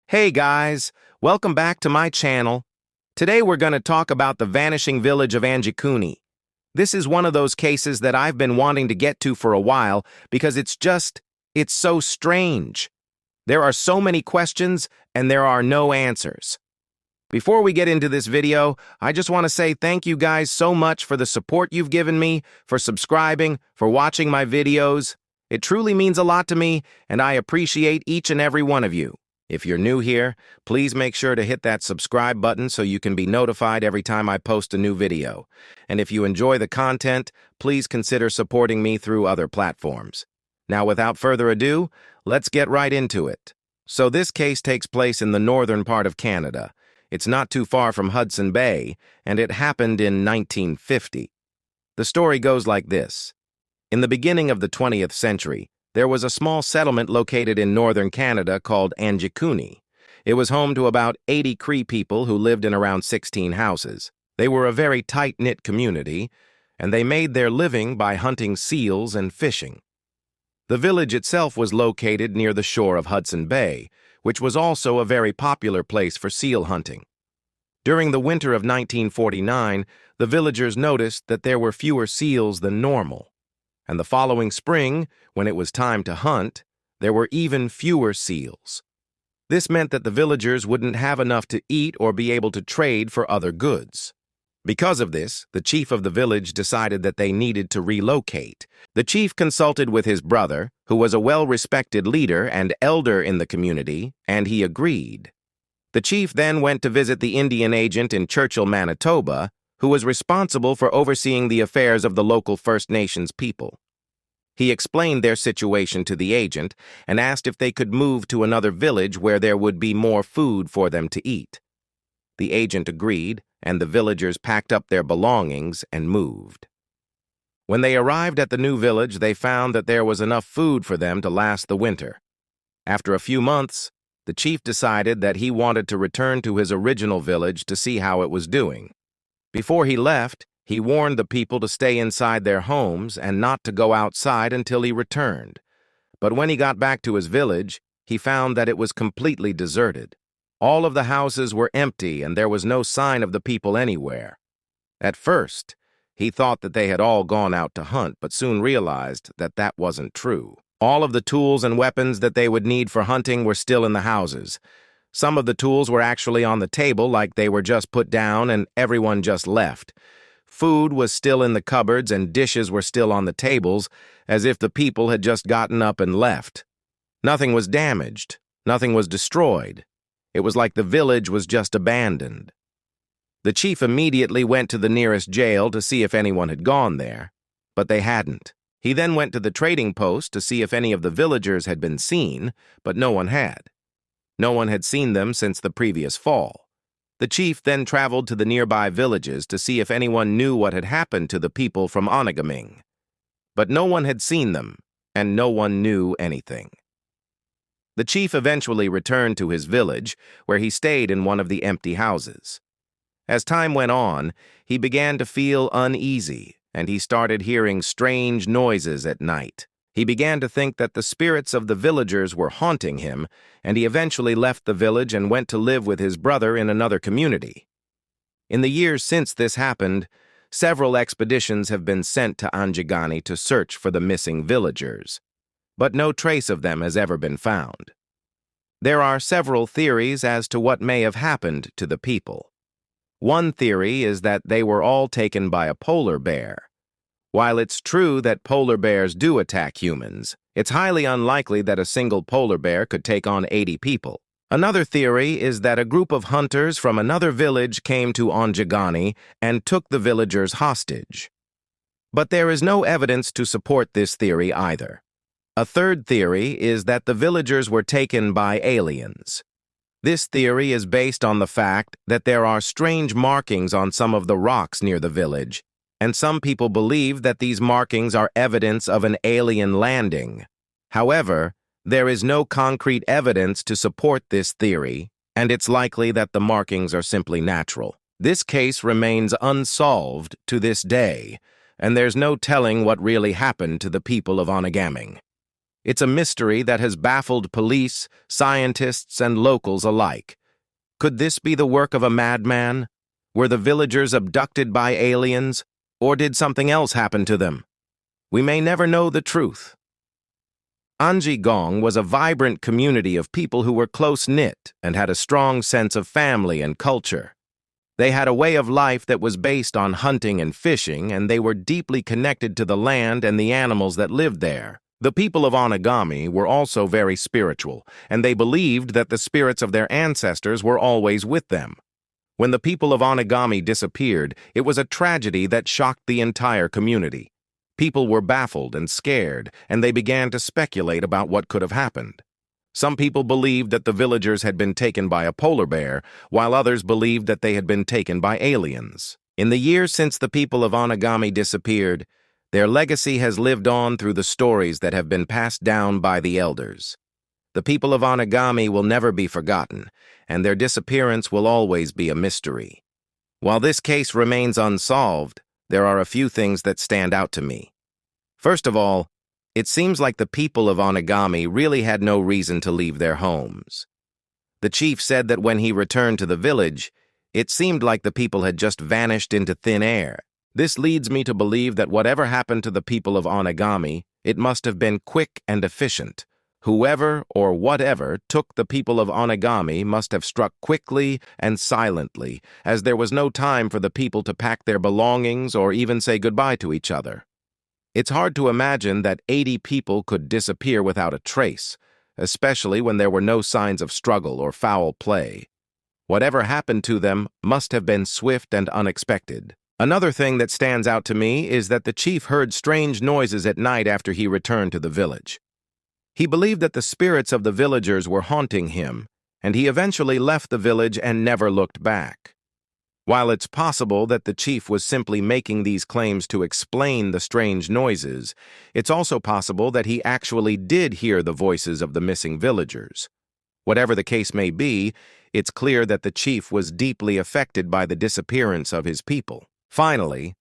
Hey guys, welcome back to my channel. Today we're going to talk about the vanishing village of Anjikuni. This is one of those cases that I've been wanting to get to for a while because it's so strange. There are so many questions and there are no answers. Before we get into this video, I just want to say thank you guys so much for the support you've given me, for subscribing, for watching my videos. It truly means a lot to me and I appreciate each and every one of you. If you're new here, please make sure to hit that subscribe button so you can be notified every time I post a new video. And if you enjoy the content, please consider supporting me through other platforms. Now, without further ado, let's get right into it. So this case takes place in the northern part of Canada. It's not too far from Hudson Bay, and it happened in 1950. The story goes like this. In the beginning of the 20th century, there was a small settlement located in northern Canada called Anjikuni. It was home to about 80 Cree people who lived in around 16 houses. They were a very tight-knit community, and they made their living by hunting seals and fishing. The village itself was located near the shore of Hudson Bay, which was also a very popular place for seal hunting. During the winter of 1949, the villagers noticed that there were fewer seals than normal. And the following spring, when it was time to hunt, there were even fewer seals. This meant that the villagers wouldn't have enough to eat or be able to trade for other goods. Because of this, the chief of the village decided that they needed to relocate. The chief consulted with his brother, who was a well-respected leader and elder in the community, and he agreed. The chief then went to visit the Indian agent in Churchill, Manitoba, who was responsible for overseeing the affairs of the local First Nations people. He explained their situation to the agent and asked if they could move to another village where there would be more food for them to eat. The agent agreed, and the villagers packed up their belongings and moved. When they arrived at the new village, they found that there was enough food for them to last the winter. After a few months, the chief decided that he wanted to return to his original village to see how it was doing. Before he left, he warned the people to stay inside their homes and not to go outside until he returned. But when he got back to his village, he found that it was completely deserted. All of the houses were empty and there was no sign of the people anywhere. At first, he thought that they had all gone out to hunt, but soon realized that that wasn't true. All of the tools and weapons that they would need for hunting were still in the houses. Some of the tools were actually on the table, like they were just put down and everyone just left. Food was still in the cupboards and dishes were still on the tables, as if the people had just gotten up and left. Nothing was damaged. Nothing was destroyed. It was like the village was just abandoned. The chief immediately went to the nearest jail to see if anyone had gone there, but they hadn't. He then went to the trading post to see if any of the villagers had been seen, but no one had. No one had seen them since the previous fall. The chief then traveled to the nearby villages to see if anyone knew what had happened to the people from Onegaming. But no one had seen them, and no one knew anything. The chief eventually returned to his village, where he stayed in one of the empty houses. As time went on, he began to feel uneasy, and he started hearing strange noises at night. He began to think that the spirits of the villagers were haunting him, and he eventually left the village and went to live with his brother in another community. In the years since this happened, several expeditions have been sent to Anjikuni to search for the missing villagers, but no trace of them has ever been found. There are several theories as to what may have happened to the people. One theory is that they were all taken by a polar bear. While it's true that polar bears do attack humans, it's highly unlikely that a single polar bear could take on 80 people. Another theory is that a group of hunters from another village came to Anjikuni and took the villagers hostage. But there is no evidence to support this theory either. A third theory is that the villagers were taken by aliens. This theory is based on the fact that there are strange markings on some of the rocks near the village, and some people believe that these markings are evidence of an alien landing. However, there is no concrete evidence to support this theory, and it's likely that the markings are simply natural. This case remains unsolved to this day, and there's no telling what really happened to the people of Onegaming. It's a mystery that has baffled police, scientists, and locals alike. Could this be the work of a madman? Were the villagers abducted by aliens, or did something else happen to them? We may never know the truth. Anjikuni was a vibrant community of people who were close-knit and had a strong sense of family and culture. They had a way of life that was based on hunting and fishing, and they were deeply connected to the land and the animals that lived there. The people of Onagami were also very spiritual, and they believed that the spirits of their ancestors were always with them. When the people of Onagami disappeared, it was a tragedy that shocked the entire community. People were baffled and scared, and they began to speculate about what could have happened. Some people believed that the villagers had been taken by a polar bear, while others believed that they had been taken by aliens. In the years since the people of Onagami disappeared, their legacy has lived on through the stories that have been passed down by the elders. The people of Onagami will never be forgotten, and their disappearance will always be a mystery. While this case remains unsolved, there are a few things that stand out to me. First of all, it seems like the people of Onagami really had no reason to leave their homes. The chief said that when he returned to the village, it seemed like the people had just vanished into thin air. This leads me to believe that whatever happened to the people of Onagami, it must have been quick and efficient. Whoever or whatever took the people of Onagami must have struck quickly and silently, as there was no time for the people to pack their belongings or even say goodbye to each other. It's hard to imagine that 80 people could disappear without a trace, especially when there were no signs of struggle or foul play. Whatever happened to them must have been swift and unexpected. Another thing that stands out to me is that the chief heard strange noises at night after he returned to the village. He believed that the spirits of the villagers were haunting him, and he eventually left the village and never looked back. While it's possible that the chief was simply making these claims to explain the strange noises, it's also possible that he actually did hear the voices of the missing villagers. Whatever the case may be, it's clear that the chief was deeply affected by the disappearance of his people. Finally,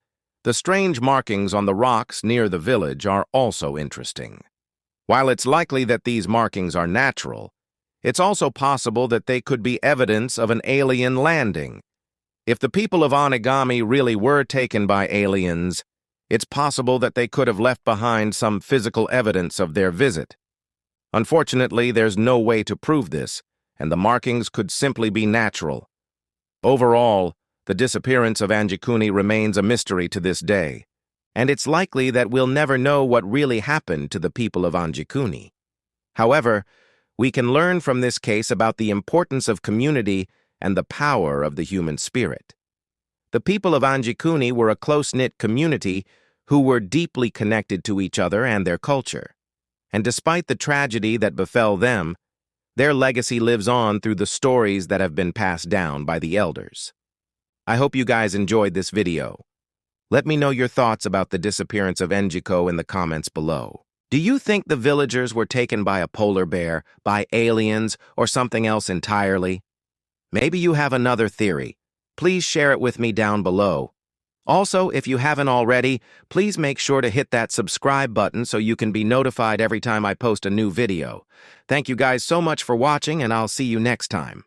the strange markings on the rocks near the village are also interesting. While it's likely that these markings are natural, it's also possible that they could be evidence of an alien landing. If the people of Onagami really were taken by aliens, it's possible that they could have left behind some physical evidence of their visit. Unfortunately, there's no way to prove this, and the markings could simply be natural. Overall, the disappearance of Anjikuni remains a mystery to this day, and it's likely that we'll never know what really happened to the people of Anjikuni. However, we can learn from this case about the importance of community and the power of the human spirit. The people of Anjikuni were a close-knit community who were deeply connected to each other and their culture. And despite the tragedy that befell them, their legacy lives on through the stories that have been passed down by the elders. I hope you guys enjoyed this video. Let me know your thoughts about the disappearance of Anjikuni in the comments below. Do you think the villagers were taken by a polar bear, by aliens, or something else entirely? Maybe you have another theory. Please share it with me down below. Also, if you haven't already, please make sure to hit that subscribe button so you can be notified every time I post a new video. Thank you guys so much for watching, and I'll see you next time.